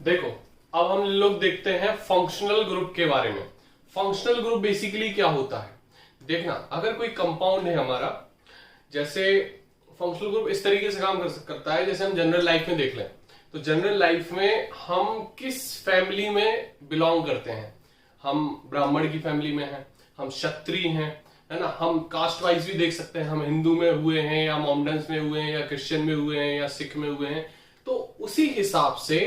देखो, अब हम लोग देखते हैं फंक्शनल ग्रुप के बारे में। फंक्शनल ग्रुप बेसिकली क्या होता है, देखना, अगर कोई कंपाउंड है हमारा, जैसे फंक्शनल ग्रुप इस तरीके से काम करता है, जैसे हम जनरल लाइफ में देख लें तो जनरल लाइफ में हम किस फैमिली में बिलोंग करते हैं। हम ब्राह्मण की फैमिली में हैं, हम क्षत्रिय हैं, है ना। हम कास्ट वाइज भी देख सकते हैं, हम हिंदू में हुए हैं या मोमडन्स में हुए हैं या क्रिश्चियन में हुए हैं या सिख में हुए हैं। तो उसी हिसाब से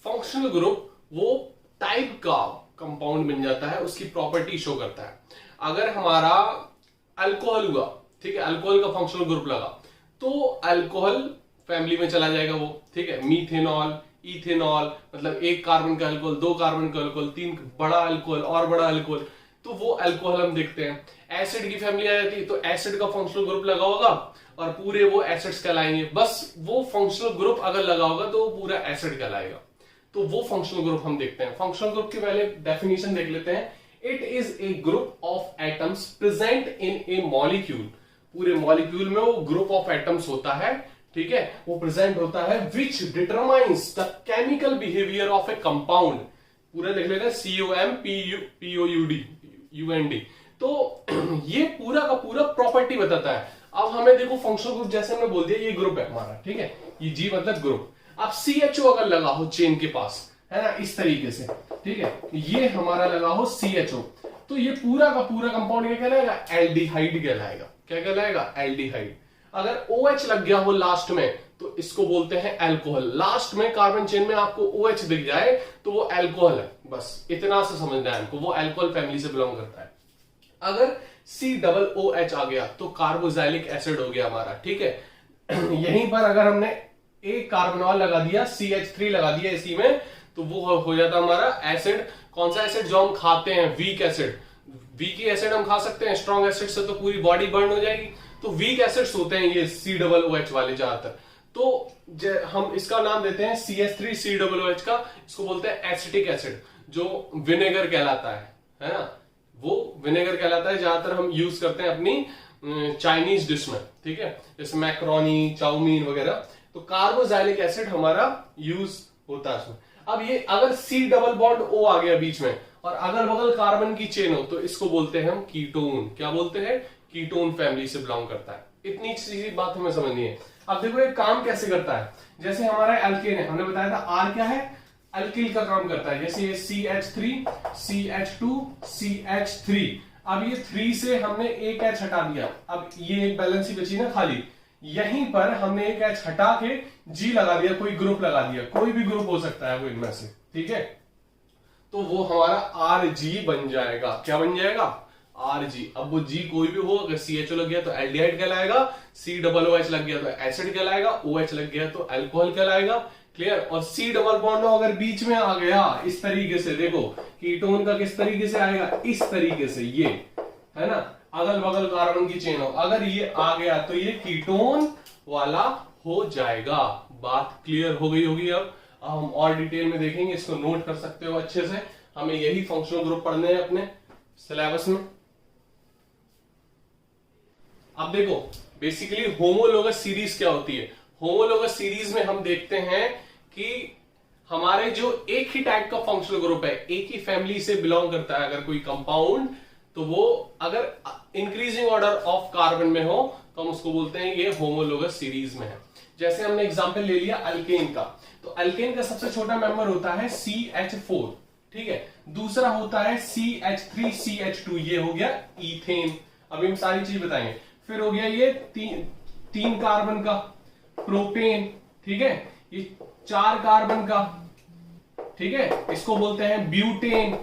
फंक्शनल ग्रुप वो टाइप का कंपाउंड बन जाता है, उसकी प्रॉपर्टी शो करता है। अगर हमारा अल्कोहल हुआ, ठीक है, अल्कोहल का फंक्शनल ग्रुप लगा तो अल्कोहल फैमिली में चला जाएगा वो, ठीक है। मीथेनॉल, इथेनॉल, मतलब एक कार्बन का अल्कोहल, दो कार्बन का अल्कोहल, तीन बड़ा अल्कोहल और बड़ा अल्कोहल, तो वो अल्कोहल हम देखते हैं। एसिड की फैमिली आ जाती है तो एसिड का फंक्शनल ग्रुप लगा होगा और पूरे वो एसिड्स कहलाएंगे। बस वो फंक्शनल ग्रुप अगर लगा होगा तो वो पूरा एसिड कहलाएगा। तो वो फंक्शनल ग्रुप हम देखते हैं। फंक्शनल ग्रुप के पहले डेफिनेशन देख लेते हैं। It is a group of atoms present in A molecule. पूरे मॉलिक्यूल में वो ग्रुप ऑफ एटम्स होता है, ठीक है, वो प्रेजेंट होता है, विच determines the chemical behaviour of A compound. पूरा देख लेते हैं, COMPOUD तो ये पूरा का पूरा प्रॉपर्टी बताता है। अब हमें देखो फंक्शनल ग्रुप, जैसे हमने बोल दिया ये ग्रुप है हमारा, ठीक है, ये G मतलब ग्रुप। अब CHO अगर लगा हो चेन के पास, है ना, इस तरीके से, ठीक है, ये हमारा लगा हो CHO, तो ये पूरा का पूरा कंपाउंड क्या कहलाएगा, एल्डिहाइड कहलाएगा। क्या कहलाएगा, एल्डिहाइड। अगर OH लग गया हो लास्ट में तो इसको बोलते हैं अल्कोहल। लास्ट में कार्बन चेन में आपको OH दिख जाए तो वो अल्कोहल है, बस इतना सा समझना है हमको, वो अल्कोहल फैमिली से बिलोंग करता है। अगर COOH आ गया तो कार्बोक्सिलिक एसिड हो गया हमारा, ठीक है। यहीं पर अगर हमने एक कार्बोनॉल लगा दिया, CH3 लगा दिया इसी में, तो वो हो जाता हमारा एसिड। कौन सा एसिड, जो हम खाते हैं, वीक एसिड। वीक एसिड हम खा सकते हैं, स्ट्रॉन्ग एसिड से तो पूरी बॉडी बर्न हो जाएगी। तो वीक एसिड्स होते हैं ये COOH वाले ज्यादातर। तो हम इसका नाम देते हैं CH3COOH का, इसको बोलते हैं एसिटिक एसिड, जो विनेगर कहलाता है ना, वो विनेगर कहलाता है। ज्यादातर हम यूज करते हैं अपनी चाइनीज डिश में, ठीक है, जैसे मैक्रोनी, चाउमीन वगैरह। तो कार्बोक्सिलिक एसिड हमारा यूज होता है उसमें। अब ये अगर C डबल बॉन्ड O आ गया बीच में और अगल बगल कार्बन की चेन हो तो इसको बोलते हैं हम कीटोन। क्या बोलते हैं, कीटोन फैमिली से बिलोंग करता है। इतनी सीधी बात हमें समझनी है। अब देखो ये काम कैसे करता है। जैसे हमारा एल्केन है, हमने बताया था R क्या है, अल्किल का काम करता है। जैसे ये CH3, CH2, CH3। अब ये 3 से हमने एक H हटा दिया, अब ये एक बैलेंस ही बची ना खाली, यहीं पर हमने एक H हटा के G लगा दिया, कोई ग्रुप लगा दिया, कोई भी ग्रुप हो सकता है वो इनमें से, ठीक है। तो वो हमारा RG बन जाएगा। क्या बन जाएगा, RG। अब वो G कोई भी हो, अगर CHO लग गया तो एल्डिहाइड कहलाएगा, COOH लग गया तो एसिड कहलाएगा, OH लग गया तो अल्कोहल कहलाएगा। क्लियर। और C डबल बॉन्ड अगर बीच में आ गया इस तरीके से, देखो कीटोन का किस तरीके से आएगा, इस तरीके से, ये है ना, अगल बगल कार्बन की चेन हो, अगर ये आ गया तो ये कीटोन वाला हो जाएगा। बात क्लियर हो गई होगी। अब हम और डिटेल में देखेंगे, इसको नोट कर सकते हो अच्छे से। हमें यही फंक्शनल ग्रुप पढ़ने हैं अपने सिलेबस में। अब देखो बेसिकली होमोलोगस सीरीज क्या होती है। होमोलोगस सीरीज में हम देखते हैं कि हमारे जो एक ही टाइप का फंक्शनल ग्रुप है, एक ही फैमिली से बिलोंग करता है अगर कोई कंपाउंड, तो वो अगर इंक्रीजिंग ऑर्डर ऑफ कार्बन में हो तो हम उसको बोलते हैं ये होमोलोगस सीरीज में है। जैसे हमने एग्जांपल ले लिया अल्केन का, तो अल्केन का सबसे छोटा मेंबर होता है CH4, ठीक है। दूसरा होता है CH3, CH2, ये हो गया इथेन। अभी हम सारी चीज बताएंगे। फिर हो गया ये तीन कार्बन का प्रोपेन, ठीक है, ये 4 कार्बन का, ठीक है, इसको बोलते हैं ब्यूटेन,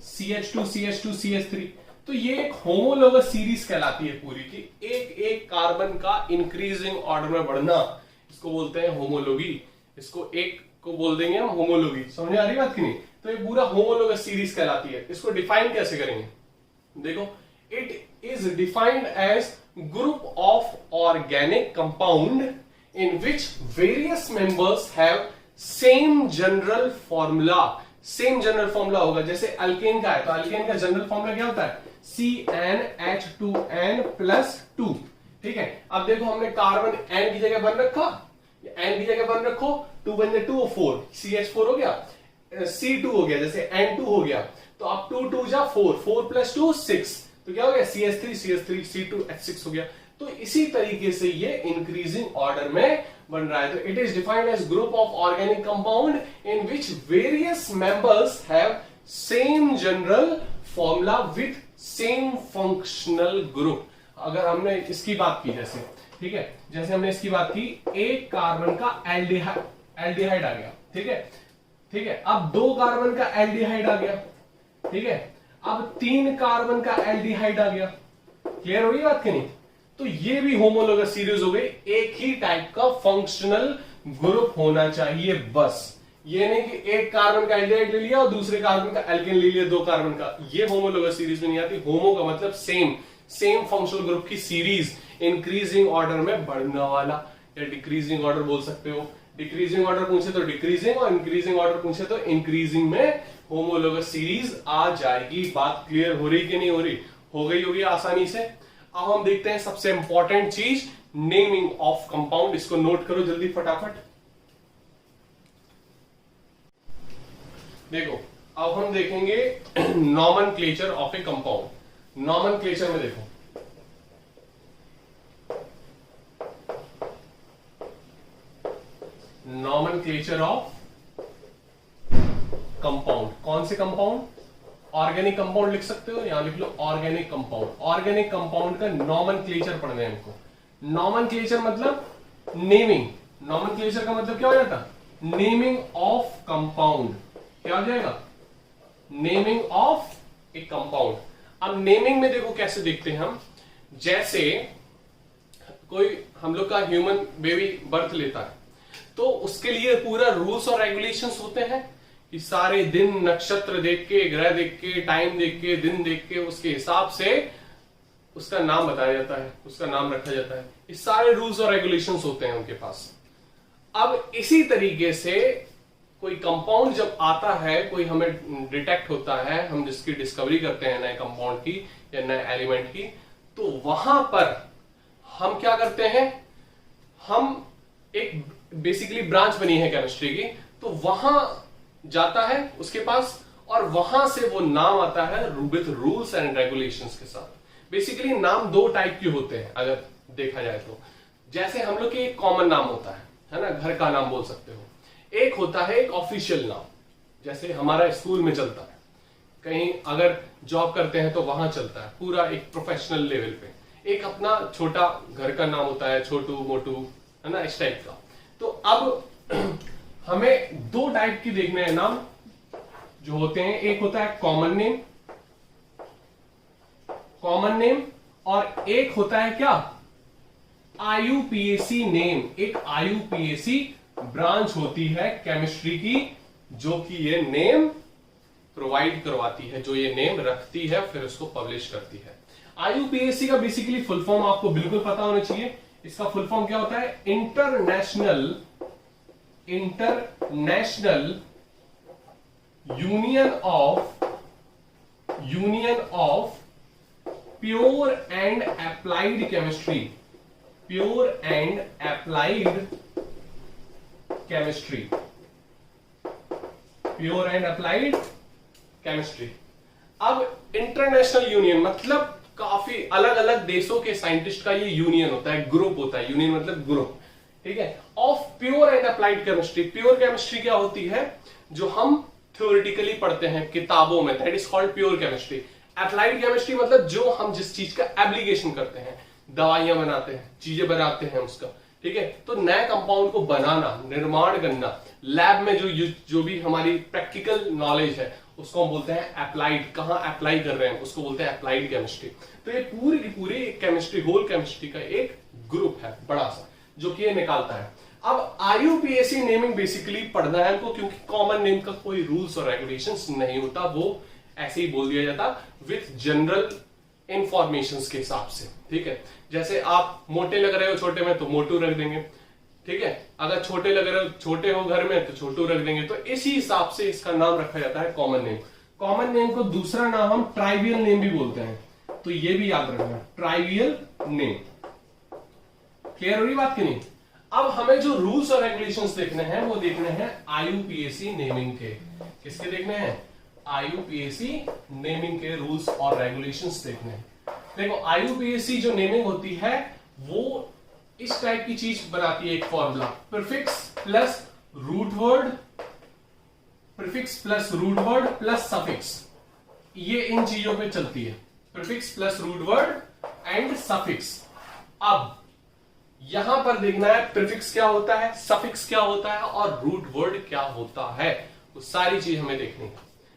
CH2, CH2, CH3। तो ये एक होमोलोगस सीरीज कहलाती है पूरी की, एक एक कार्बन का इंक्रीजिंग ऑर्डर में बढ़ना, इसको बोलते हैं होमोलोगी। इसको एक को बोल देंगे हम होमोलोगी। समझ आ रही बात की नहीं। तो ये पूरा होमोलोगस सीरीज कहलाती है। इसको डिफाइन कैसे करेंगे, देखो, it is defined age group of organic compound in which various members have same general formula। Same general formula होगा। जैसे अल्केन का है तो अल्केन का जनरल फॉर्मूला क्या होता है, CnH2n+2, ठीक है। अब देखो हमने कार्बन N की जगह बन रखा, N की जगह बन रखो, 2 बन जाए 2 और 4, CH4 हो गया, C2 हो गया, जैसे N2 हो गया, तो अब 2 2 जा 4, 4 + 2 6, तो क्या हो गया CH3 CH3 C2 H6 हो गया। तो इसी तरीके से ये इंक्रीजिंग ऑर्डर में बन रहा है। तो it is defined age group of organic compound in which various members have same general formula with same functional group. अगर हमने इसकी बात की जैसे, ठीक है, जैसे हमने इसकी बात की, एक कार्बन का एल्डिहाइड आ गया, ठीक है, ठीक है, अब 2 कार्बन का एल्डिहाइड आ गया, ठीक है, अब 3 कार्बन का एल्डिहाइड आ गया। क्लियर हो गई बात कि नहीं? तो ये भी होमोलोगस सीरीज हो गई, एक ही टाइप का फंक्शनल ग्रुप होना चाहिए बस। ये नहीं कि एक कार्बन का एल्डिहाइड ले लिया और दूसरे कार्बन का एल्केन ले लिया, 2 कार्बन का, ये होमोलोगस सीरीज में नहीं आती। होमो का मतलब सेम फंक्शनल ग्रुप की सीरीज इंक्रीजिंग ऑर्डर में बढ़ने वाला, या डिक्रीजिंग ऑर्डर बोल सकते हो। डिक्रीजिंग ऑर्डर पूछे तो डिक्रीजिंग, और इंक्रीजिंग ऑर्डर पूछे तो इंक्रीजिंग में होमोलोगस सीरीज आ जाएगी। बात क्लियर हो रही कि नहीं हो रही? हो गई होगी आसानी से। अब हम देखते हैं सबसे इंपॉर्टेंट चीज, नेमिंग ऑफ कंपाउंड। इसको नोट करो जल्दी फटाफट। देखो, अब हम देखेंगे nomenclature of A compound. Nomenclature में देखो, नॉमेनक्लेचर ऑफ कंपाउंड। कौन से कंपाउंड? ऑर्गेनिक कंपाउंड लिख सकते हो, यहां लिख लो ऑर्गेनिक कंपाउंड। ऑर्गेनिक कंपाउंड का नॉमेनक्लेचर पढ़ना है हमको। नॉमेनक्लेचर मतलब नेमिंग। नॉमेनक्लेचर का मतलब क्या हो जाता? Naming of compound. क्या हो जाएगा? Naming of A compound. अब नेमिंग में देखो कैसे देखते हैं हम, जैसे कोई हम लोग का ह्यूमन बेबी बर्थ लेता है, तो उसके लिए पूरा रूल्स और रेगुलेशंस होते हैं कि सारे दिन नक्षत्र देख के, ग्रह देख के, टाइम देख के, दिन देख के, उसके हिसाब से उसका नाम बताया जाता है, उसका नाम रखा जाता है। ये सारे रूल्स और रेगुलेशंस होते हैं उनके पास। अब इसी तरीके से कोई कंपाउंड जब आता है, कोई हमें डिटेक्ट होता है, हम जिसकी डिस्कवरी करते हैं नए कंपाउंड की या नए एलिमेंट की, तो वहां पर हम क्या करते हैं, हम एक बेसिकली ब्रांच बनी है केमिस्ट्री की, तो वहां जाता है उसके पास, और वहां से वो नाम आता है विद रूल्स एंड रेगुलेशंस के साथ। बेसिकली नाम 2 टाइप के होते हैं अगर देखा जाए तो। जैसे हम लोग के एक कॉमन नाम होता है ना, घर का नाम बोल सकते हो। एक होता है एक ऑफिशियल नाम, जैसे हमारा स्कूल में चलता है, कहीं अगर जॉब करते हैं तो वहां चलता है, पूरा एक प्रोफेशनल लेवल पे। एक अपना छोटा घर का नाम होता है, छोटू मोटू, है ना, इस टाइप का। तो अब हमें 2 टाइप की देखने हैं नाम जो होते हैं। एक होता है कॉमन नेम, और एक होता है क्या, IUPAC नेम। एक IUPAC ब्रांच होती है केमिस्ट्री की, जो कि ये नेम प्रोवाइड करवाती है, जो ये नेम रखती है, फिर उसको पब्लिश करती है। IUPAC का बेसिकली फुल फॉर्म आपको बिल्कुल पता होना चाहिए। इसका फुल फॉर्म क्या होता है? International union of pure and applied chemistry. Pure and applied chemistry. Pure and applied chemistry. अब इंटरनेशनल यूनियन मतलब काफी अलग अलग देशों के साइंटिस्ट का ये यूनियन होता है, ग्रुप होता है। यूनियन मतलब ग्रुप, ठीक है, of pure and applied chemistry. Pure chemistry क्या होती है? जो हम थ्योरेटिकली पढ़ते हैं किताबों में, that is called pure chemistry. Applied chemistry मतलब जो हम जिस चीज का एप्लीकेशन करते हैं, दवाइयां बनाते हैं, चीजें बनाते हैं उसका, ठीक है। तो नए कंपाउंड को बनाना, निर्माण करना, लैब में जो भी हमारी प्रैक्टिकल नॉलेज है उसको हम बोलते हैं अप्लाइड। कहां अप्लाई कर रहे हैं उसको बोलते हैं अप्लाइड केमिस्ट्री। तो ये पूरी की पूरी केमिस्ट्री, होल केमिस्ट्री का एक ग्रुप है बड़ा सा, जो कि ये निकालता है। अब IUPAC नेमिंग बेसिकली पढ़ना है हमको, क्योंकि कॉमन नेम का कोई रूल्स और रेगुलेशंस नहीं होता, वो ऐसे ही बोल दिया जाता विथ जनरल इंफॉर्मेशंस के हिसाब से, ठीक है। जैसे आप मोटे लग रहे हो छोटे में तो मोटू रख देंगे, ठीक है। अगर छोटे लग रहे हो, छोटे हो घर में तो छोटू रख देंगे। तो इसी हिसाब से इसका नाम रखा जाता है कॉमन नेम। कॉमन नेम को दूसरा नाम हम ट्राइवियल नेम भी बोलते हैं, तो ये भी याद रखना, ट्राइवियल नेम। क्लियर हो रही बात की नहीं? अब हमें जो रूल्स और रेगुलेशंस देखने हैं वो देखने हैं IUPAC नेमिंग के। किसके देखने हैं? IUPAC नेमिंग के रूल्स और रेगुलेशंस देखने हैं। देखो IUPAC जो नेमिंग होती है वो इस टाइप की चीज बनाती है, एक formula, prefix plus root word, prefix plus root word plus suffix, ये इन चीजों पे चलती है, prefix plus root word and suffix. अब यहां पर देखना है प्रीफिक्स क्या होता है, सफिक्स क्या होता है और रूट वर्ड क्या होता है, वो सारी चीज हमें देखनी है।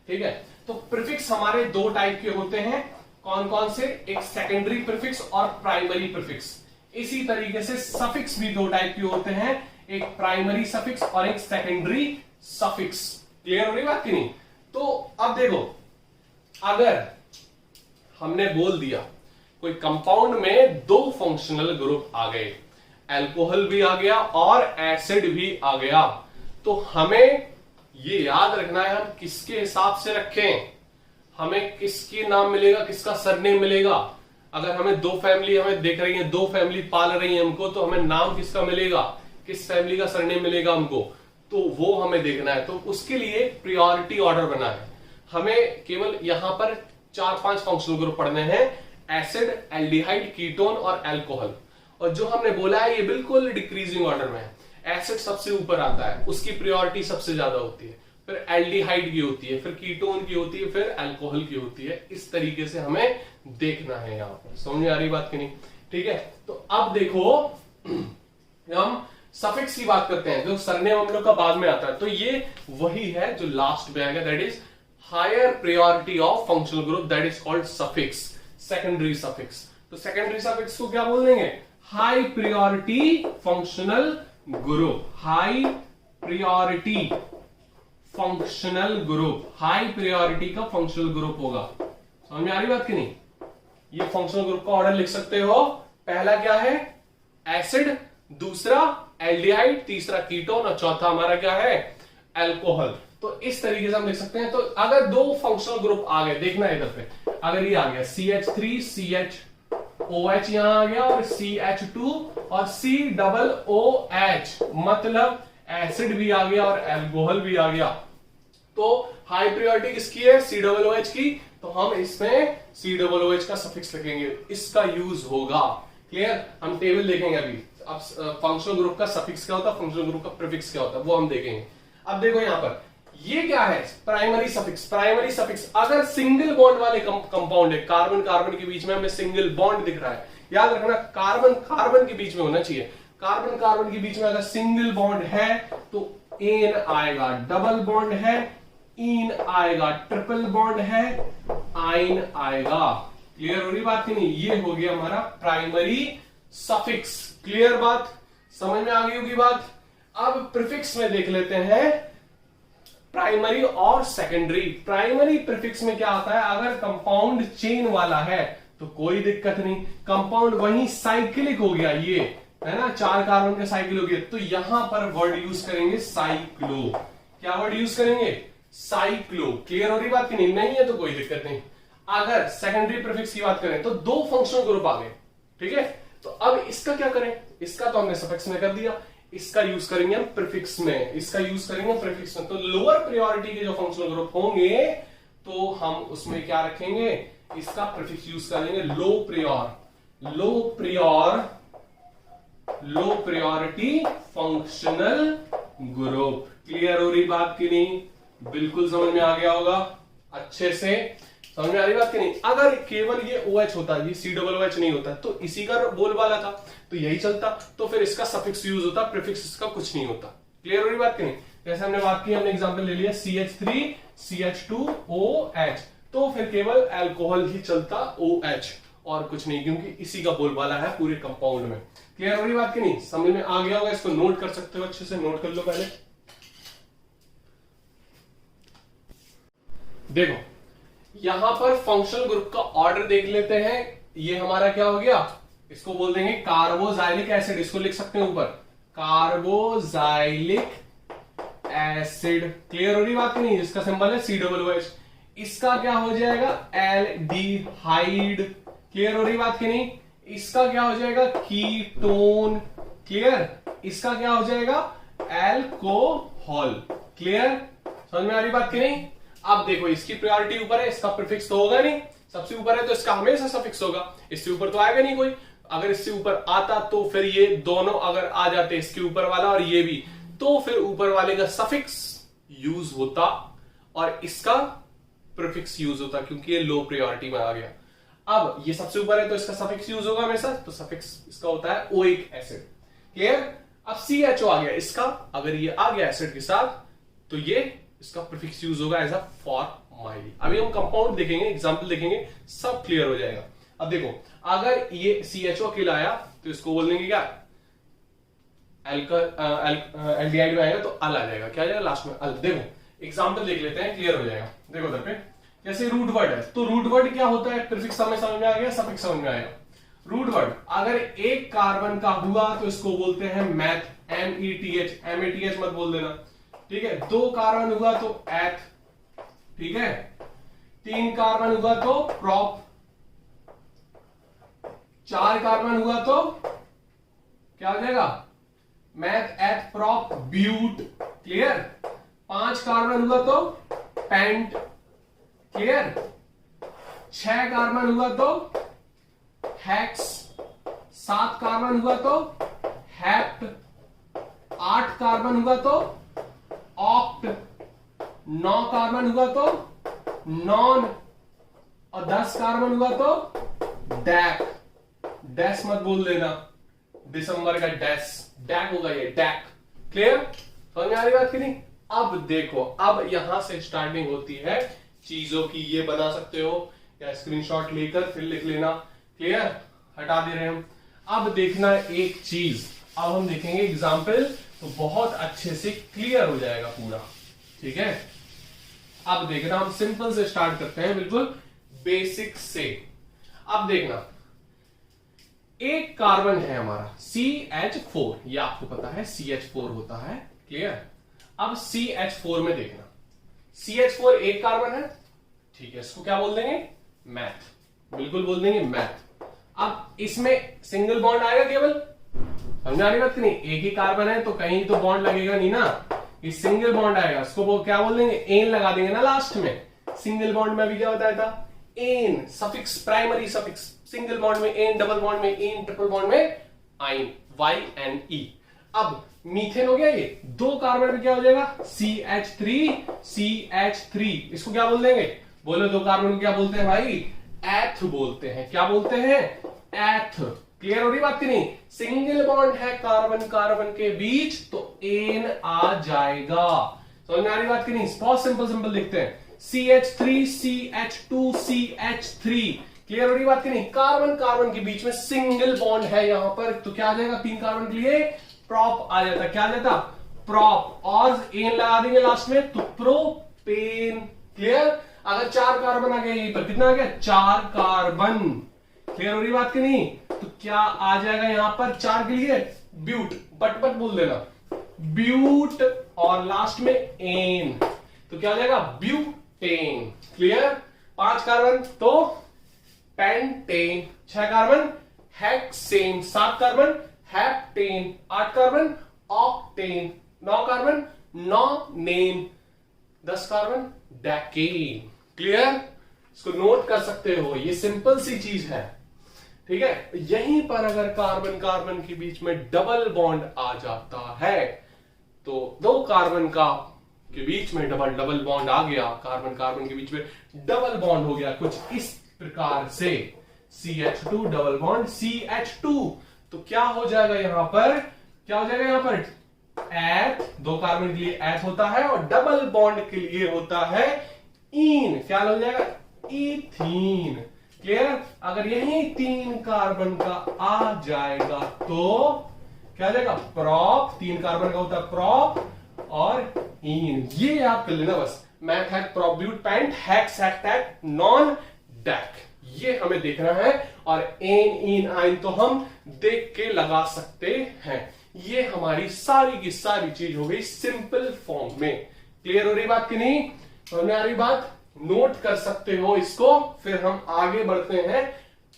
ठीक है, तो प्रीफिक्स हमारे दो टाइप के होते हैं। कौन कौन से? एक सेकेंडरी प्रीफिक्स और प्राइमरी प्रीफिक्स। इसी तरीके से सफिक्स भी दो टाइप के होते हैं, एक प्राइमरी सफिक्स और एक सेकेंडरी सफिक्स। क्लियर हो रही बात की नहीं? तो अब देखो, अगर हमने बोल दिया कोई कंपाउंड में दो फंक्शनल ग्रुप आ गए, अल्कोहल भी आ गया और एसिड भी आ गया, तो हमें ये याद रखना है हम किसके हिसाब से रखें, हमें किसके नाम मिलेगा, किसका सरनेम मिलेगा। अगर हमें दो फैमिली हमें देख रही है, दो फैमिली पाल रही है हमको, तो हमें नाम किसका मिलेगा, किस फैमिली का सरनेम मिलेगा हमको, तो वो हमें देखना है। तो उसके लिए प्रायोरिटी ऑर्डर बना है। हमें केवल यहां पर 4-5 फंक्शनल ग्रुप पढ़ने हैं, एसिड, एल्डिहाइड, कीटोन और अल्कोहल। और जो हमने बोला है ये बिल्कुल डिक्रीजिंग ऑर्डर में है। एसिड सबसे ऊपर आता है, उसकी प्रायोरिटी सबसे ज्यादा होती है, फिर एल्डिहाइड की होती है, फिर कीटोन की होती है, फिर अल्कोहल की होती है। इस तरीके से हमें देखना है। यहां पर समझ में आ रही बात की नहीं? ठीक है, तो अब देखो हम सफिक्स की बात करते हैं, जो सरनेम हम लोग का बाद में आता है, तो ये वही है जो लास्ट में आएगा, that is higher priority of functional group, that is called suffix, secondary suffix. तो सेकेंडरी सफिक्स को क्या बोल देंगे? High priority functional group, high priority functional group, high priority का फंक्शनल ग्रुप होगा। समझ में आ रही बात की नहीं? ये फंक्शनल ग्रुप का ऑर्डर लिख सकते हो। पहला क्या है? एसिड, दूसरा एल्डिहाइड, तीसरा कीटोन और चौथा हमारा क्या है? अल्कोहल। तो इस तरीके से हम लिख सकते हैं। तो अगर दो फंक्शनल ग्रुप आ गए, देखना है इधर पे, अगर ये आ गया CH3 CHOH यहां आ गया और CH2 और COOH, मतलब एसिड भी आ गया और अल्कोहल भी आ गया, तो हाई प्रायोरिटी किसकी है? COOH की। तो हम इसमें COOH का सफिक्स लिखेंगे, इसका यूज होगा। क्लियर? हम टेबल देखेंगे अभी। अब फंक्शनल ग्रुप का सफिक्स क्या होता है, फंक्शनल ग्रुप का प्रीफिक्स क्या होता है, वो हम देखेंगे। अब देखो यहां पर ये क्या है? Primary suffix. प्राइमरी सफिक्स अगर सिंगल बॉन्ड वाले कंपाउंड है, कार्बन कार्बन के बीच में हमें सिंगल बॉन्ड दिख रहा है, याद रखना कार्बन कार्बन के बीच में होना चाहिए। कार्बन कार्बन के बीच में अगर सिंगल बॉन्ड है तो एन आएगा, डबल बॉन्ड है इन आएगा, ट्रिपल बॉन्ड है आइन आएगा। क्लियर हो रही बात की नहीं? ये हो गया हमारा प्राइमरी सफिक्स। क्लियर बात? समझ में आ गई होगी बात। अब प्रीफिक्स में देख लेते हैं प्राइमरी और सेकेंडरी। प्राइमरी प्रीफिक्स में क्या आता है? अगर कंपाउंड चेन वाला है तो कोई दिक्कत नहीं, कंपाउंड वहीं साइक्लिक हो गया, ये है ना, 4 कार्बन का साइकिल हो गया, तो यहां पर वर्ड यूज करेंगे साइक्लो। क्या वर्ड यूज करेंगे? साइक्लो। क्लियर हो रही बात की नहीं? नहीं है तो कोई दिक्कत नहीं। अगर सेकेंडरी प्रीफिक्स की बात करें तो दो फंक्शनल ग्रुप आ गए, ठीक है, तो अब इसका क्या करें? इसका तो हमने सफिक्स में कर दिया, इसका यूज करेंगे हम प्रीफिक्स में, इसका यूज करेंगे प्रीफिक्स में। तो लोअर प्रायोरिटी के जो फंक्शनल ग्रुप होंगे तो हम उसमें क्या रखेंगे? इसका प्रीफिक्स यूज करेंगे low prior, low priority functional group. Clear हो रही बात की नहीं? बिल्कुल समझ में आ गया होगा अच्छे से। समझ में आ रही बात की नहीं? अगर केवल ये OH होता, ये COOH नहीं होता, तो इसी का बोलबाला था, तो यही चलता, तो फिर इसका सफिक्स यूज होता, प्रीफिक्स इसका कुछ नहीं होता। क्लियर हो रही बात की नहीं? जैसे हमने बात की, हमने एग्जांपल ले लिया CH3 CH2OH, तो फिर केवल अल्कोहल ही चलता, OH और कुछ नहीं, क्योंकि इसी का बोलबाला है पूरे कंपाउंड में। क्लियर हो रही बात की नहीं? समझ में आ गया होगा। इसको नोट कर सकते हो, अच्छे से नोट कर लो पहले। देखो यहां पर फंक्शनल ग्रुप का ऑर्डर देख लेते हैं। ये हमारा क्या हो गया? इसको बोल देंगे कार्बोजाइलिक एसिड, इसको लिख सकते हैं ऊपर, कार्बोजाइलिक एसिड। क्लियर हो रही बात नहीं? जिसका सिंबल है COOH। इसका क्या हो जाएगा? एल्डिहाइड। क्लियर हो रही बात की नहीं? इसका क्या हो जाएगा? कीटोन। क्लियर? इसका क्या हो जाएगा, एल्कोहल। क्लियर, समझ में आ रही बात की नहीं? अब देखो इसकी प्रायोरिटी ऊपर है, इसका प्रीफिक्स तो होगा नहीं, सबसे ऊपर है तो इसका हमेशा सफिक्स होगा, इससे ऊपर तो आएगा नहीं कोई। अगर इससे ऊपर आता तो फिर ये दोनों अगर आ जाते, इसके ऊपर वाला और ये भी, तो फिर ऊपर वाले का सफिक्स यूज होता और इसका प्रीफिक्स यूज होता, क्योंकि ये लो प्रायोरिटी में आ गया। अब ये सबसे ऊपर है तो इसका सफिक्स यूज होगा हमेशा, तो सफिक्स इसका होता है ओइक एसिड। क्लियर? अब CHO आ गया इसका, अगर ये आ गया एसिड के साथ तो ये इसका प्रीफिक्स यूज होगा एज अ फॉर्माइल। अभी हम कंपाउंड देखेंगे, एग्जांपल देखेंगे, सब क्लियर हो जाएगा। अब देखो अगर ये CHO अकेला आया तो इसको बोल देंगे क्या, एल्डिहाइड में आएगा तो अल आ जाएगा, क्या आ जाएगा लास्ट में, अल। देखो एग्जांपल देख लेते हैं, क्लियर हो जाएगा। देखो उधर पे जैसे रूट वर्ड है, तो रूट वर्ड क्या होता है, प्रीफिक्स हमें समझ में आ गया, सफिक्स समझ में आएगा। रूट वर्ड अगर एक कार्बन का हुआ तो इसको बोलते हैं मैथ, METH, MATH मत बोल देना, ठीक है। 2 कार्बन हुआ तो एथ, ठीक है। 3 कार्बन हुआ तो प्रॉप, 4 कार्बन हुआ तो क्या हो जाएगा, मैथ, एथ, प्रॉप, ब्यूट। क्लियर? 5 कार्बन हुआ तो पेंट। क्लियर? 6 कार्बन हुआ तो हेक्स, 7 कार्बन हुआ तो हेप्ट, 8 कार्बन हुआ तो ऑक्ट, 9 कार्बन हुआ तो नॉन, और 10 कार्बन हुआ तो डैक। डैश मत बोल देना, दिसंबर का डैश, डैक होगा ये, डैक। क्लियर? समझ में आ रही बात की नहीं? अब देखो, अब यहां से स्टार्टिंग होती है चीजों की, ये बना सकते हो या स्क्रीनशॉट लेकर फिर लिख लेना। क्लियर? हटा दे रहे हम। अब देखना एक चीज, अब हम देखेंगे एग्जाम्पल, तो बहुत अच्छे से क्लियर हो जाएगा पूरा, ठीक है। अब देखना, हम सिंपल से स्टार्ट करते हैं, बिल्कुल बेसिक से। अब देखना, एक कार्बन है हमारा CH4, ये आपको पता है CH4 होता है। क्लियर? अब CH4 में देखना, CH4 एक कार्बन है, ठीक है, इसको क्या बोल देंगे, मैथ, बिल्कुल बोल देंगे मैथ। अब इसमें सिंगल बॉन्ड आएगा केवल, समझा रही बात नहीं? एक ही कार्बन है तो कहीं तो बॉन्ड लगेगा नहीं ना, ये सिंगल बॉन्ड आएगा, इसको क्या बोल देंगे, एन लगा देंगे ना लास्ट में। सिंगल बॉन्ड में भी क्या बताया था, ane, suffix, primary suffix, single bond में एन, डबल बॉन्ड में एन, ट्रिपल बॉन्ड में आइन, YNE। अब मीथेन हो गया ये, 2 कार्बन में क्या हो जाएगा, CH3, इसको क्या बोल देंगे, बोलो 2 कार्बन को क्या बोलते हैं भाई, एथ बोलते हैं। क्या बोलते हैं, एथ। क्लियर हो रही बात की नहीं? सिंगल बॉन्ड है कार्बन कार्बन के बीच तो एन आ जाएगा। समझ में आ रही बात की नहीं? बहुत सिंपल सिंपल लिखते हैं, CH3, CH2, CH3। क्लियर हो रही बात की नहीं? कार्बन कार्बन के बीच में सिंगल बॉन्ड है यहां पर, तो क्या आ जाएगा, 3 कार्बन के लिए प्रॉप आ जाता। क्या आ जाता, प्रॉप, और एन लगा देंगे लास्ट में तो प्रोपेन। क्लियर? अगर 4 कार्बन आ गया यहीं पर, कितना आ गया, 4 कार्बन। क्लियर हो रही बात की नहीं? तो क्या आ जाएगा यहां पर 4 के लिए, ब्यूट, बट बोल देना, ब्यूट, और लास्ट में एन, तो क्या आ जाएगा, ब्यूटेन। क्लियर? 5 कार्बन तो pentane, 6 carbon hexane, 7 carbon heptane, 8 carbon octane, 9 carbon nonane, 10 carbon decane. Clear? इसको नोट कर सकते हो, ये सिंपल सी चीज है, ठीक है। यहीं पर अगर कार्बन कार्बन के बीच में डबल बॉन्ड आ जाता है, तो 2 कार्बन का के बीच में डबल बॉन्ड आ गया, कार्बन कार्बन के बीच में डबल बॉन्ड हो गया कुछ इस प्रकार से, CH2 डबल बॉन्ड CH2, तो क्या हो जाएगा यहां पर, क्या हो जाएगा यहां पर, एथ, 2 कार्बन के लिए एथ होता है और डबल बॉन्ड के लिए होता है ईन, क्या हो जाएगा, इथीन। क्लियर? अगर यही 3 कार्बन का आ जाएगा तो क्या आ जाएगा, प्रॉप, 3 कार्बन का होता है प्रॉप और ईन। ये याद कर लेना बस, मैथ, हैक, प्रॉप, ब्यूट, पेंट, हेक्स, हेक्टैक, नॉन, डैक, ये हमें देखना है। और एन, इन, आइन तो हम देख के लगा सकते हैं। ये हमारी सारी की सारी चीज हो गई सिंपल फॉर्म में। क्लियर हो रही बात कि नहीं? समझ में आ रही बात? नोट कर सकते हो इसको, फिर हम आगे बढ़ते हैं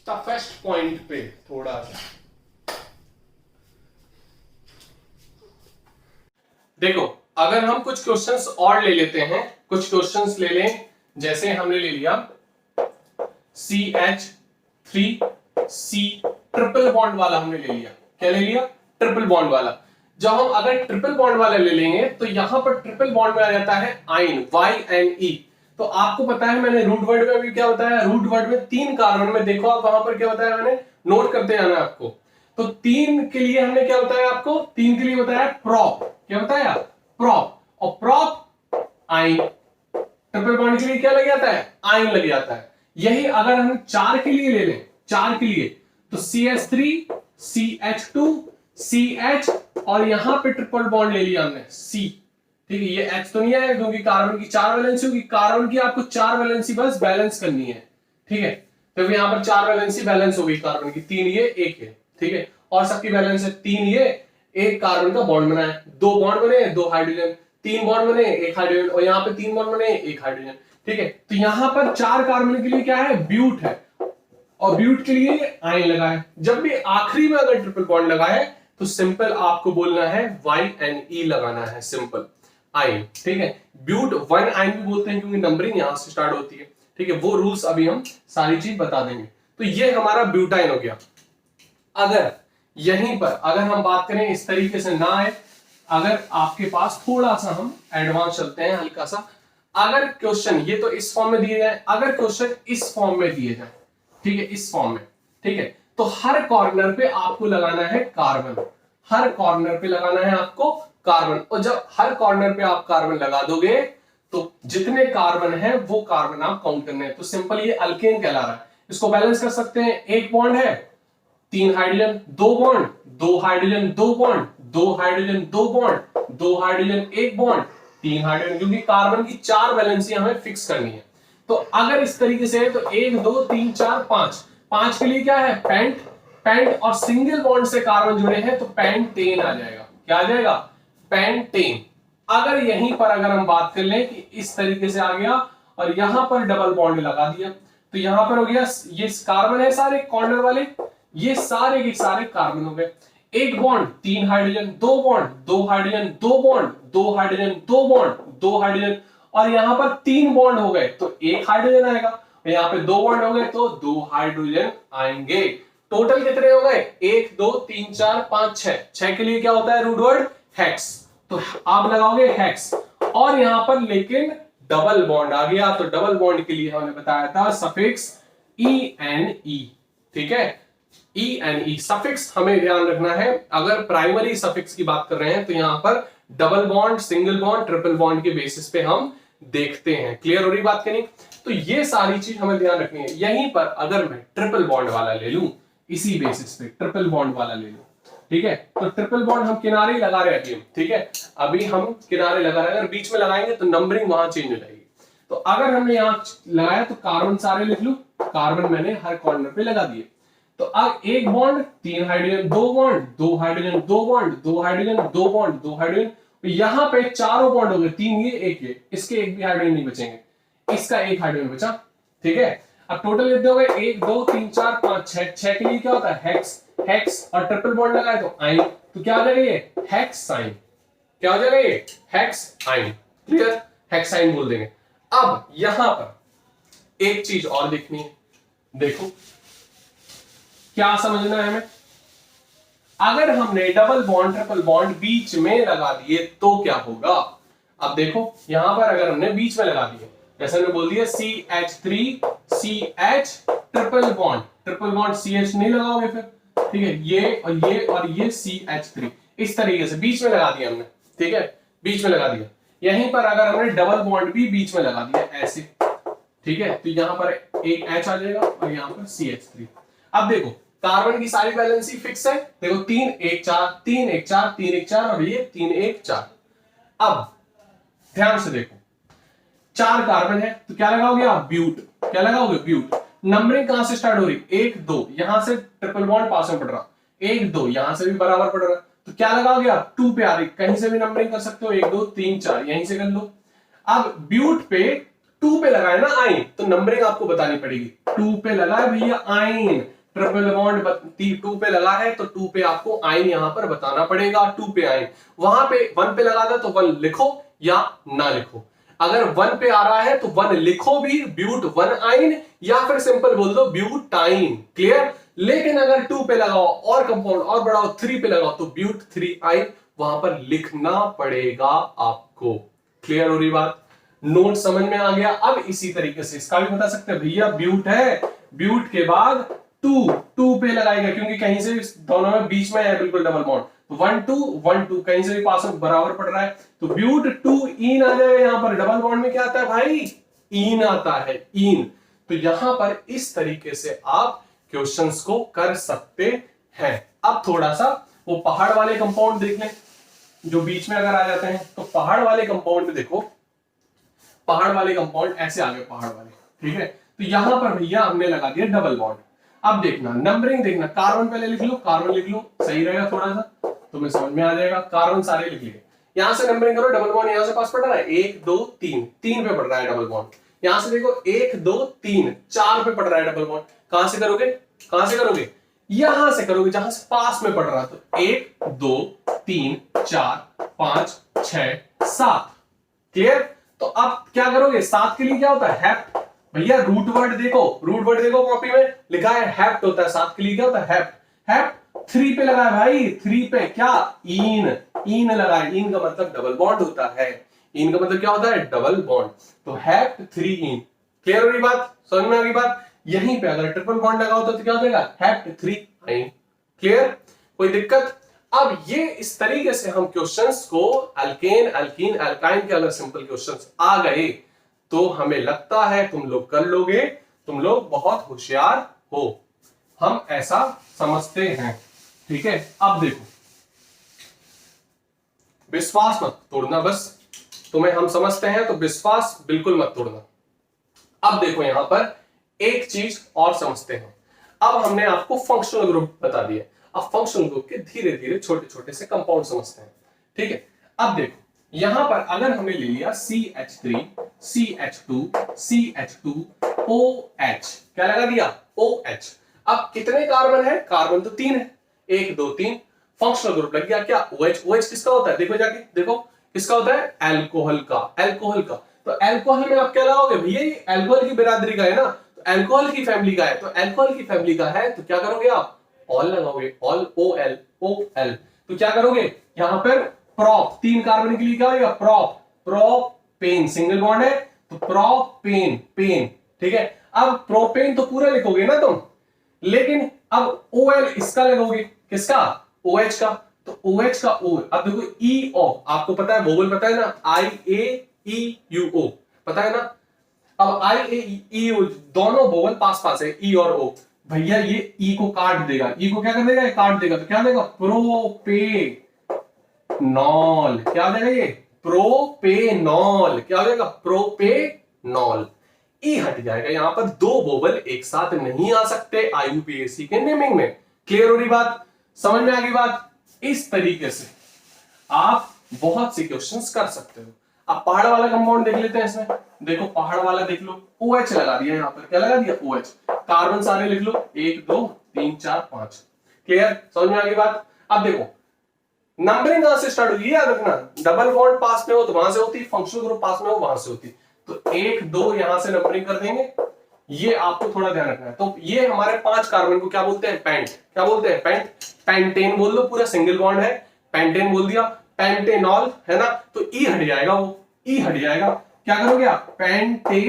टफेस्ट पॉइंट पे थोड़ा सा। देखो अगर हम कुछ क्वेश्चंस और ले लेते हैं, कुछ क्वेश्चंस ले लें, जैसे हमने ले लिया CH3C ट्रिपल बॉन्ड वाला हमने ले लिया। क्या ले लिया? ट्रिपल बॉन्ड वाला। जब हम अगर ट्रिपल बॉन्ड वाला ले लेंगे तो यहां पर ट्रिपल बॉन्ड में आ जाता है आइन, YNE। तो आपको पता है मैंने रूट वर्ड में भी क्या बताया, रूट वर्ड में 3 कार्बन में, देखो आप वहां पर क्या बताया मैंने, नोट करते जाना आपको। तो 3 के लिए हमने क्या बताया आपको, 3 के लिए बताया प्रोप। क्या बताया? प्रोप। और प्रोप आइन, ट्रिपल बॉन्ड के लिए क्या लग जाता है? आइन लग जाता है। यही अगर हम 4 के लिए ले लें, 4 के लिए तो CH3 CH2 CH और यहां पे ट्रिपल बॉन्ड ले लिया हमने C। ठीक है, ये H तो नहीं है क्योंकि कार्बन की 4 वैलेंसी होगी, कार्बन की आपको 4 वैलेंसी बस बैलेंस करनी है। ठीक है, तो यहां पर 4 वैलेंसी बैलेंस हो गई कार्बन की, 3 ये 1 है। ठीक है, और सबकी बैलेंस है 3 ये, एक कार्बन का बॉन्ड बना है, 2 बॉन्ड बने 2 हाइड्रोजन, 3 बॉन्ड बने 1 हाइड्रोजन, और यहाँ पे 3 बॉन्ड बने 1 हाइड्रोजन। ठीक है, तो यहां पर 4 कार्बन के लिए क्या है? ब्यूट है, और ब्यूट के लिए आयन लगा है। जब भी आखिरी में अगर ट्रिपल बॉन्ड लगा है तो सिंपल आपको बोलना है YNE लगाना है, सिंपल आयन। ठीक है, ब्यूट 1 आयन भी बोलते हैं क्योंकि नंबरिंग यहां से स्टार्ट होती है। ठीक है, वो रूल्स अभी हम सारी चीज बता देंगे। तो ये हमारा ब्यूटाइन हो गया। अगर यहीं पर अगर हम बात करें इस तरीके से ना आए, अगर आपके पास थोड़ा सा हम एडवांस चलते हैं हल्का सा, अगर क्वेश्चन ये तो इस फॉर्म में दिए जाए, अगर क्वेश्चन इस फॉर्म में दिए जाए, ठीक है, इस फॉर्म में, ठीक है, तो हर कॉर्नर पे आपको लगाना है कार्बन, हर कॉर्नर पे लगाना है आपको कार्बन। और जब हर कॉर्नर पे आप कार्बन लगा दोगे तो जितने कार्बन है वो कार्बन आप काउंट करने हैं। तो सिंपल ये अल्केन कहला रहा है। इसको बैलेंस कर सकते हैं, एक बॉन्ड है 3 hydrogen, 2 bond 2 hydrogen 2 bond 2 hydrogen 2 bond 2 hydrogen 1 bond 3 hydrogen, क्योंकि कार्बन की 4 वैलेंसी हमें फिक्स करनी है। तो अगर इस तरीके से है तो 1 2 3 4 5, 5 के लिए क्या है? पेंट, पेंट और सिंगल बॉन्ड से कार्बन जुड़े हैं तो पेंटेन आ जाएगा। क्या आ जाएगा? पेंटेन। अगर यहीं पर अगर हम बात कर लें कि इस तरीके से आ गया और यहां पर डबल बॉन्ड लगा दिया तो यहां पर हो गया, ये कार्बन है सारे कॉर्नर वाले, ये सारे के सारे कार्बन हो गए। एक bond 3 hydrogen, 2 bond 2 hydrogen 2 bond 2 hydrogen 2 bond 2 hydrogen, और यहां पर 3 बॉन्ड हो गए तो 1 हाइड्रोजन आएगा, यहाँ पे 2 बॉन्ड हो गए तो 2 हाइड्रोजन आएंगे। टोटल कितने हो गए? 1 2 3 4 5 6, 6 के लिए क्या होता है रूट वर्ड? हेक्स। तो आप लगाओगे हेक्स, और यहां पर लेकिन डबल बॉन्ड आ गया तो डबल बॉन्ड के लिए हमने बताया था सफिक्स ENE। ठीक है, ENE सफिक्स हमें ध्यान रखना है। अगर प्राइमरी सफिक्स की बात कर रहे हैं तो यहां पर double bond, single bond, triple bond के बेसिस पे हम देखते हैं। क्लियर हो रही बात के नहीं? तो ये सारी चीज हमें ध्यान रखनी है। यहीं पर अगर मैं ट्रिपल बॉन्ड वाला ले लूं, इसी बेसिस पे ट्रिपल बॉन्ड वाला ले लूं, ठीक है, तो ट्रिपल बॉन्ड हम किनारे ही लगा रहे हैं अभी, ठीक है, अभी हम किनारे लगा रहे हैं। अगर बीच में लगाएंगे तो नंबरिंग वहां चेंज हो जाएगी। तो अगर हमने यहां लगाया तो कार्बन सारे लिख लूं, कार्बन मैंने हर कॉर्नर पे लगा दिए। तो अब एक bond 3 hydrogen 2 bond 2 hydrogen 2 bond 2 hydrogen 2 bond 2 hydrogen, तो यहां पे चारों बॉन्ड हो गए, 3 ये 1 ये, इसके एक भी हाइड्रोजन नहीं बचेंगे, इसका एक हाइड्रोजन बचा। ठीक है, अब टोटल कितने हो गए? 1 2 3 4 5 6, 6 के लिए क्या होता है? हेक्स, हेक्स और ट्रिपल बॉन्ड लगाए तो आइन, तो क्या हो जाएगा ये? हेक्साइन। क्या हो जाएगा ये? हेक्साइन। क्लियर? हेक्साइन बोल देंगे। अब यहां पर एक चीज और देखनी है, देखो क्या समझना है हमें। अगर हमने डबल बॉन्ड ट्रिपल बॉन्ड बीच में लगा दिए तो क्या होगा? अब देखो यहां पर अगर हमने बीच में लगा दिए, जैसे हमने बोल दिया CH3CH triple bond, triple bond CH नहीं लगाओगे फिर, ठीक है, ये और ये CH3, इस तरीके से बीच में लगा दिया हमने, ठीक है, बीच में लगा दिया। यहीं पर अगर हमने डबल बॉन्ड भी बीच में लगा दिया ऐसे, ठीक है, तो यहां पर एक H आ जाएगा और यहां पर CH3। अब देखो कार्बन की सारी वैलेंसी फिक्स है, देखो 3 1 4 3 1 4 3 1 4 और ये 3 1 4। अब ध्यान से देखो, 4 कार्बन है तो क्या लगाओगे आप? ब्यूट। क्या लगाओगे? ब्यूट। नंबरिंग कहां से स्टार्ट हो रही? 1 2, यहां से ट्रिपल बॉन्ड पास में पड़ रहा, 1 2 यहां से भी बराबर पड़ रहा, तो क्या लगाओगे आप? 2 पे आ रही, कहीं से भी नंबरिंग कर सकते हो, 1 2 3 4 यहीं से कर लो। अब ब्यूट पे 2 पे लगाए ना आइन, तो नंबरिंग आपको बतानी पड़ेगी। 2 पे लगाए भैया आइन, ट्रिपल बॉन्ड 2 पे लगा है तो 2 पे आपको आयन यहां पर बताना पड़ेगा, 2 पे आयन। वहां पे 1 पे लगा था तो 1 लिखो या ना लिखो। अगर 1 पे आ रहा है तो 1 लिखो भी, ब्यूट 1 आयन, या फिर सिंपल बोल दो ब्यूटाइन। क्लियर। लेकिन अगर 2 पे लगाओ और कंपाउंड और बढ़ाओ 3 पे लगाओ तो ब्यूट 3 आयन वहां पर लिखना पड़ेगा आपको। क्लियर हो रही बात? नोट समझ में आ गया? अब इसी तरीके से इसका भी बता सकते हैं, भैया ब्यूट है, ब्यूट के बाद 2 पे लगाएगा क्योंकि कहीं से दोनों में बीच में है बिल्कुल डबल बॉन्ड, तो 1 2 कहीं से भी पास में बराबर पड़ रहा है तो ब्यूट 2 इन आ जाएगा। यहां पर डबल बॉन्ड में क्या आता है भाई? इन आता है, इन। तो यहां पर इस तरीके से आप क्वेश्चंस को कर सकते हैं। अब थोड़ा सा वो पहाड़ वाले कंपाउंड देख लें जो बीच में अगर आ जाते हैं। तो पहाड़ वाले कंपाउंड में देखो, पहाड़ वाले कंपाउंड ऐसे आ गए पहाड़ वाले, ठीक है। तो यहां पर भैया हमने लगा दिया डबल बॉन्ड। अब देखना नंबरिंग, देखना कार्बन पहले लिख लो, कार्बन लिख लो, सही रहेगा थोड़ा सा, तुम्हें समझ में आ जाएगा। कार्बन सारे लिख लिए, यहां से नंबरिंग करो। डबल बॉन्ड यहां से पास पड़ रहा है 1 2 3, 3 पे पड़ रहा है डबल बॉन्ड। यहां से देखो 1 2 3, 4 पे पड़ रहा है डबल बॉन्ड। कहां से करोगे? कहां से करोगे? यहां से करोगे जहां से पास में पड़ रहा है। तो 1 2 3 4 5 6 7। क्लियर? तो अब क्या करोगे? 7 के लिए क्या होता है? हेप्ट। भैया रूट वर्ड देखो, रूट वर्ड देखो कॉपी में लिखा है हेप्ट होता है। 7 के लिए क्या होता है? हेप्ट। हेप्ट 3 पे लगा है भाई, 3 पे क्या? इन। इन लगा है, इन का मतलब डबल बॉन्ड होता है। इन का मतलब क्या होता है? Double bond. तो हेप्ट 3 इन। क्लियर हो रही बात? समझ में आ गई बात? यहीं पे अगर ट्रिपल बॉन्ड लगा होता तो क्या हो जाएगा? हेप्ट 3 आइन। क्लियर? कोई दिक्कत? अब ये इस तरीके से हम क्वेश्चंस को अल्केन अल्कीन अल्काइन के अगर सिंपल क्वेश्चंस आ गए तो हमें लगता है तुम लोग कर लोगे, तुम लोग बहुत होशियार हो, हम ऐसा समझते हैं। ठीक है। अब देखो, विश्वास मत तोड़ना, बस तुम्हें हम समझते हैं तो विश्वास बिल्कुल मत तोड़ना। अब देखो यहां पर एक चीज और समझते हैं। अब हमने आपको फंक्शनल ग्रुप बता दिया, अब फंक्शनल ग्रुप के धीरे धीरे छोटे छोटे से कंपाउंड समझते हैं। ठीक है। अब देखो यहां पर अगर हमने ले लिया CH3 CH2 CH2 OH, क्या लगा दिया? OH। अब कितने कार्बन है? कार्बन तो 3 है, 1 2 3। फंक्शनल ग्रुप लग गया क्या? OH। OH किसका होता है? देखो जाके देखो, किसका होता है? अल्कोहल का। अल्कोहल का। तो अल्कोहल में आप क्या लगाओगे? भैया ये अल्कोहल की बिरादरी का है ना, तो अल्कोहल की फैमिली का है, तो अल्कोहल की फैमिली का है तो क्या करोगे आप? ऑल लगाओगे, ऑल OL OL। तो क्या करोगे यहां पर? प्रोप, 3 कार्बन के लिए क्या होगा? प्रोप। प्रोपेन सिंगल बॉन्ड है तो प्रोपेन पेन। ठीक है। अब प्रोपेन तो पूरा लिखोगे ना तुम, लेकिन अब OL इसका लगोगे, किसका? OH का। तो OH का O, अब देखो EO, आपको पता है वोवल पता है ना, IAEUO पता है ना। अब IAEU दोनों वोवल पास पास है, E और O। भैया ये E को काट देगा, E को क्या कर देगा? काट देगा, तो क्या देगा? प्रोपेनॉल। क्या हो जाएगा? ये प्रोपेनॉल। क्या हो जाएगा? प्रोपेनॉल। E हट जाएगा, यहां पर 2 वोवल एक साथ नहीं आ सकते IUPAC के नेमिंग में। क्लियर हो रही बात? समझ में आ गई बात? इस तरीके से आप बहुत से क्वेश्चंस कर सकते हो। अब पहाड़ वाला कंपाउंड देख लेते हैं इसमें। देखो पहाड़ वाला देख लो, OH लगा दिया यहां पर, क्या लगा दिया? OH। कार्बन सारे लिख लो, 1 2 3 4 5। क्लियर? समझ में आ गई बात? अब देखो नंबरिंग कहां से स्टार्ट होगी, याद रखना। डबल बॉन्ड पास में हो तो वहां से होती, फंक्शनल ग्रुप पास में हो वहां से होती। तो 1 2 यहां से नंबरिंग कर देंगे, ये आपको थोड़ा ध्यान रखना है। तो ये हमारे 5 कार्बन को क्या बोलते हैं? पेंट। क्या बोलते हैं? पेंट। पेंटेन बोल दो, पूरा सिंगल बॉन्ड है, पेंटेन बोल दिया। पेंटेनॉल है ना, तो E हट जाएगा, वो E हट जाएगा। क्या करोगे आप? पेंटे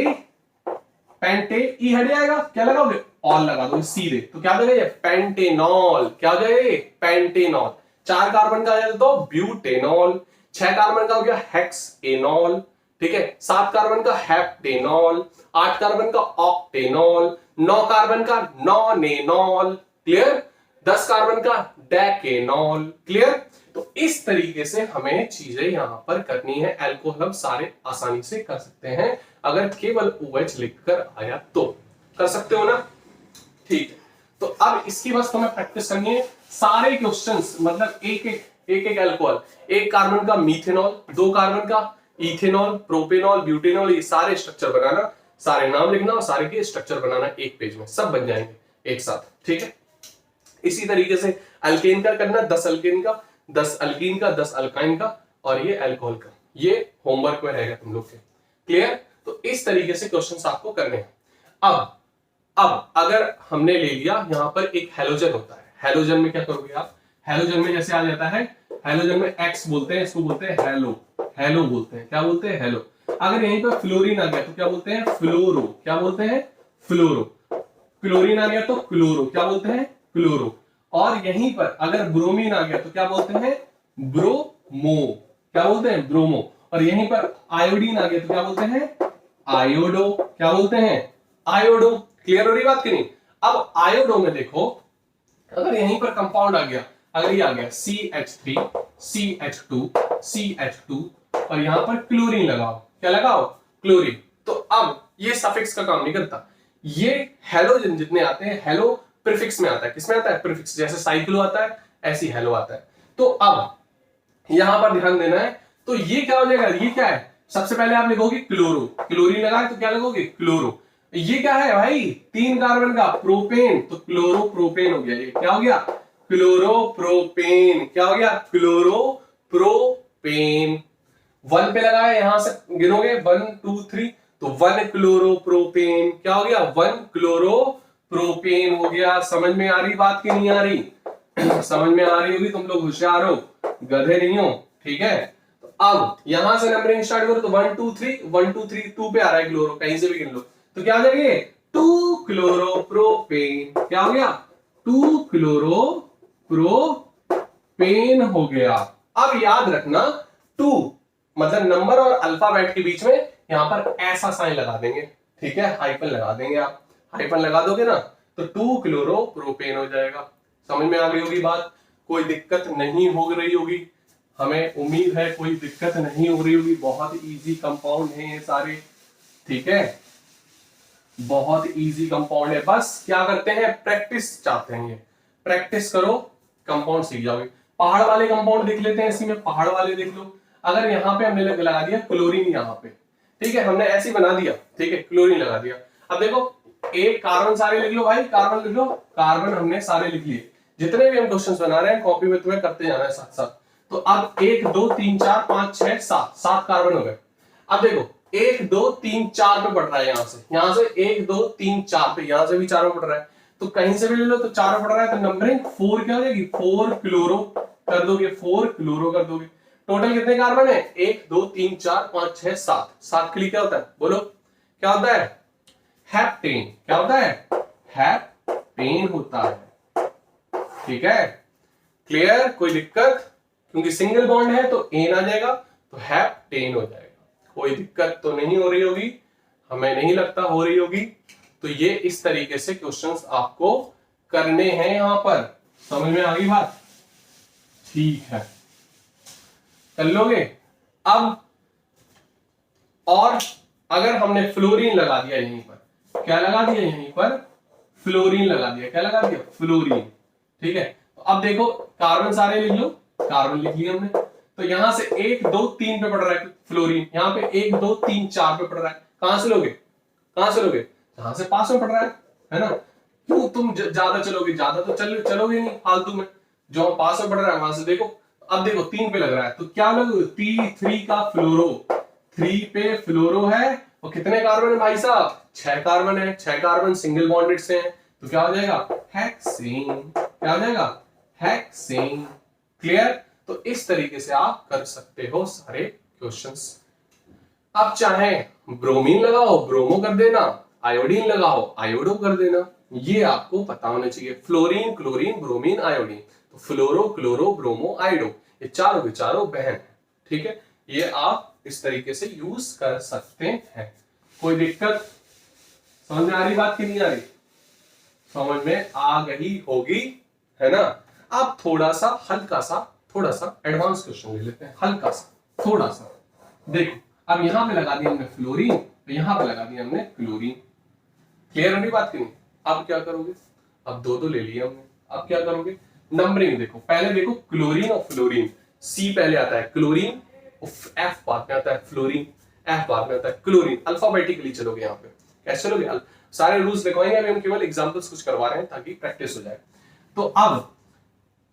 E हट जाएगा, क्या लगाओगे? ऑल लगा दो सीधे, तो क्या हो जाएगा? पेंटेनॉल। क्या हो जाएगा? पेंटेनॉल। 4 कार्बन का आ जाए तो ब्यूटेनॉल, 6 कार्बन का हो गया हेक्सेनॉल, ठीक है, 7 कार्बन का हेप्टेनॉल, 8 कार्बन का ऑक्टेनॉल, 9 कार्बन का नॉनेनॉल। क्लियर? 10 कार्बन का डेकेनॉल। क्लियर? तो इस तरीके से हमें चीजें यहां पर करनी है। अल्कोहल हम सारे आसानी से कर सकते हैं अगर केवल OH लिखकर आया तो। कर सकते हो ना? ठीक है। तो अब इसकी बस तुम्हें प्रैक्टिस करनी है। सारे क्वेश्चंस मतलब एक अल्कोहल, 1 कार्बन का मीथेनॉल, 2 कार्बन का इथेनॉल, प्रोपेनॉल, ब्यूटेनॉल, ये सारे स्ट्रक्चर बनाना, सारे नाम लिखना और सारे के स्ट्रक्चर बनाना एक पेज में, सब बन जाएंगे। एक साथ, ठीक है। इसी तरीके से अल्केन का करना, 10 अल्केन का, 10 अल्कीन का, 10 अल्काइन का, और ये अल्कोहल का। ये होमवर्क में रहेगा तुम लोग के। क्लियर? तो इस तरीके से क्वेश्चंस आपको करने हैं। अब अगर हमने ले लिया यहां पर एक हेलोजन होता है, हेलोजन में क्या करोगे आप? हेलोजन में जैसे आ जाता है, हेलोजन में एक्स बोलते हैं, इसको बोलते हैं हेलो, हेलो बोलते हैं। क्या बोलते हैं? हेलो। अगर यहीं पर फ्लोरीन आ गया तो क्या बोलते हैं? फ्लोरो। क्या बोलते हैं? फ्लोरो। क्लोरीन आ गया तो क्लोरो। क्या बोलते हैं? क्लोरो। और यहीं पर अगर ब्रोमीन आ गया तो क्या बोलते हैं? ब्रोमो। क्या बोलते हैं? ब्रोमो। और यहीं पर आयोडीन आ गया तो क्या बोलते हैं? आयोडो। क्या बोलते हैं? आयोडो। क्लियर हो रही बात की नहीं? अब आयोडो में देखो, अगर यहीं पर कंपाउंड आ गया, अगर ये आ गया CH3 CH2 CH2 और यहां पर क्लोरीन लगाओ, क्या लगाओ? क्लोरीन। तो अब ये सफिक्स का काम नहीं करता। ये हेलोजन जितने आते हैं, हेलो प्रीफिक्स में आता है। किसमें आता है? प्रीफिक्स। जैसे साइक्लो आता है ऐसी हेलो आता है। तो अब यहां पर ध्यान देना है। तो ये क्या हो जाएगा? ये क्या है? सबसे पहले आप लिखोगे क्लोरो, क्लोरीन लगाए तो क्या लगोगे? क्लोरो। ये क्या है भाई? 3 कार्बन का प्रोपेन, तो क्लोरो प्रोपेन हो गया। ये क्या हो गया? Chloro propane. क्या हो गया? Chloro propane. 1 पे लगाया, यहां से गिनोगे 1 2 3, तो 1 क्लोरो प्रोपेन। क्या हो गया? 1 क्लोरो प्रोपेन हो गया। समझ में आ रही बात की नहीं आ रही? समझ में आ रही होगी, तुम लोग होशियार हो, गधे नहीं हो, ठीक है। तो अब यहां से नंबरिंग स्टार्ट करो तो 1 2 3 1 2 3 2 पे आ रहा है क्लोरो, कहीं से भी गिन लो तो क्या आ जाएंगे? 2 क्लोरो प्रोपेन। क्या हो गया? 2 क्लोरो प्रोपेन हो गया। अब याद रखना 2 मतलब नंबर और अल्फाबेट के बीच में यहां पर ऐसा साइन लगा देंगे, ठीक है, हाइफन लगा देंगे। आप हाइफन लगा दोगे ना तो 2 क्लोरो प्रोपेन हो जाएगा। समझ में आ गई होगी बात? कोई दिक्कत नहीं हो रही होगी, हमें उम्मीद है कोई दिक्कत नहीं हो रही होगी। बहुत इजी कंपाउंड है ये सारे, ठीक है, बहुत इजी कंपाउंड है। बस क्या करते हैं? प्रैक्टिस चाहते हैं। ये प्रैक्टिस करो, कंपाउंड सीख जाओगे। पहाड़ वाले कंपाउंड देख लेते हैं, इसी में पहाड़ वाले देख लो। अगर यहाँ पे हमने लगा दिया क्लोरीन, यहाँ पे, ठीक है, हमने ऐसे बना दिया, ठीक है, क्लोरीन लगा दिया। अब देखो एक कार्बन सारे लिख लो भाई, कार्बन लिख लो, कार्बन हमने सारे लिख लिए। जितने भी हम क्वेश्चंस बना रहे हैं कॉपी में तुम्हें करते जाना है साथ साथ। तो अब 1 2 3 4 5 6 7 7 कार्बन हो गए। अब देखो 1 2 3 4 पे पड़ रहा है, यहां से 1 2 3 4 पे, यहां से भी 4 पे पड़ रहा है, तो कहीं से भी ले लो तो 4 पड़ रहा है, तो नंबरिंग 4 क्या हो जाएगी? 4 क्लोरो कर दोगे, 4 क्लोरो कर दोगे। टोटल कितने कार्बन है? 1 2 3 4 5 6 7। 7 के लिए क्या होता है? बोलो क्या होता है? हेप्टेन। क्या होता है? हेप्टेन होता है, ठीक है। क्लियर? कोई दिक्कत? क्योंकि सिंगल बॉन्ड है तो एन आ जाएगा, तो हेप्टेन हो जाएगा। कोई दिक्कत तो नहीं हो रही होगी, हमें नहीं लगता हो रही होगी। तो ये इस तरीके से क्वेश्चंस आपको करने हैं यहां पर। समझ में आ गई बात? ठीक है, कर लोगे। अब और अगर हमने फ्लोरीन लगा दिया यहीं पर, क्या लगा दिया यहीं पर? फ्लोरीन लगा दिया। क्या लगा दिया? फ्लोरीन, ठीक है। तो अब देखो कार्बन सारे लिख लो, कार्बन लिख लिया हमने। तो यहां से 1 2 3 पे पड़ रहा है फ्लोरीन, यहाँ पे 1 2 3 4 पे पड़ रहा है। कहां से लोगे? कहां से लोगे? जहां से पास में पड़ रहा है ना। क्यों तुम ज्यादा चलोगे? ज्यादा तो चलोगे नहीं फालतू में, जो पास में पड़ रहा है वहां से देखो। अब देखो 3 पे लग रहा है तो क्या लोगे? P3 का फ्लोरो, 3 पे फ्लोरो है। और कितने कार्बन है भाई साहब? 6 कार्बन है। 6 कार्बन सिंगल बॉन्डेड से हैं, तो क्या हो जाएगा? हेक्सेन। क्या हो जाएगा? हेक्सेन। क्लियर? तो इस तरीके से आप कर सकते हो सारे क्वेश्चंस। अब चाहे ब्रोमीन लगाओ, ब्रोमो कर देना, आयोडीन लगाओ, आयोडो कर देना। ये आपको पता होना चाहिए। फ्लोरीन, क्लोरीन, ब्रोमीन, आयोडीन, तो फ्लोरो, क्लोरो, ब्रोमो, आयोडो, ये चारों के चारों बहन है, ठीक है। ये आप इस तरीके से यूज कर सकते हैं। कोई दिक्कत? समझ में आ रही बात की नहीं आ रही? समझ में आ गई होगी, है ना। अब थोड़ा सा हल्का सा, थोड़ा सा एडवांस क्वेश्चन ले लेते हैं, हल्का सा, थोड़ा सा। देखो अब यहां पे लगा दिया हमने फ्लोरीन, तो यहां पे लगा दिया हमने क्लोरीन। क्लियर होनी बात की नहीं? अब क्या करोगे? अब दो ले लिया हमने, अब क्या करोगे? नंबरिंग देखो, पहले देखो क्लोरीन और फ्लोरीन, सी पहले आता है, क्लोरीन एफ बाद में आता है, फ्लोरीन एफ बाद में आता है, क्लोरीन। अल्फाबेटिकली चलोगे, यहाँ पे कैसे चलोगे? सारे रूल्स लिखवाएंगे, अभी हम केवल एग्जांपल्स कुछ करवा रहे हैं ताकि प्रैक्टिस हो जाए। तो अब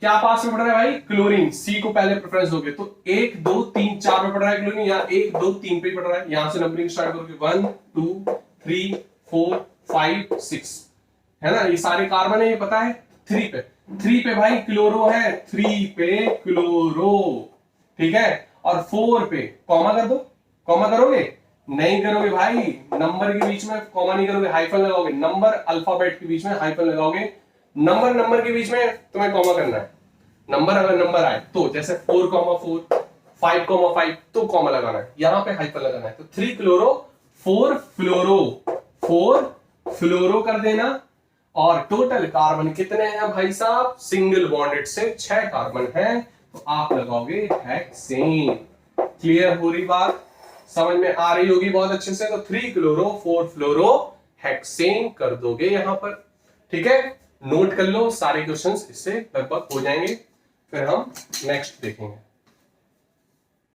क्या पास में पढ़ रहा है भाई? क्लोरीन। सी को पहले प्रेफरेंस दोगे तो 1 2 3 4 पे पढ़ रहा है क्लोरीन, या 1 2 3 पे पढ़ रहा है। यहां से नंबरिंग स्टार्ट करोगे 1 2 3 4 5 6, है ना? ये सारे कार्बन है, ये पता है। 3 पे भाई क्लोरो है, 3 पे क्लोरो, ठीक है। और 4 पे कॉमा कर दो। कॉमा करोगे? नहीं करोगे भाई, नंबर के बीच में कॉमा नहीं करोगे, हाइफन लगाओगे। नंबर अल्फाबेट के बीच में हाइफन लगाओगे, नंबर के बीच में तुम्हें कॉमा करना है। नंबर अगर नंबर आए तो जैसे 4,4 5,5 तो कॉमा लगाना है, यहां पे हाइफन लगाना है। तो 3 क्लोरो 4 फ्लोरो, 4 फ्लोरो कर देना। और टोटल कार्बन कितने हैं भाई साहब? सिंगल बॉन्डेड से 6 कार्बन हैं, तो आप लगाओगे हेक्सेन। क्लियर हो रही बात? समझ में आ रही होगी बहुत अच्छे से। तो 3 क्लोरो 4 फ्लोरो हेक्सेन कर दोगे यहां पर, ठीक है। नोट कर लो, सारे क्वेश्चंस इससे लगभग हो जाएंगे, फिर हम नेक्स्ट देखेंगे।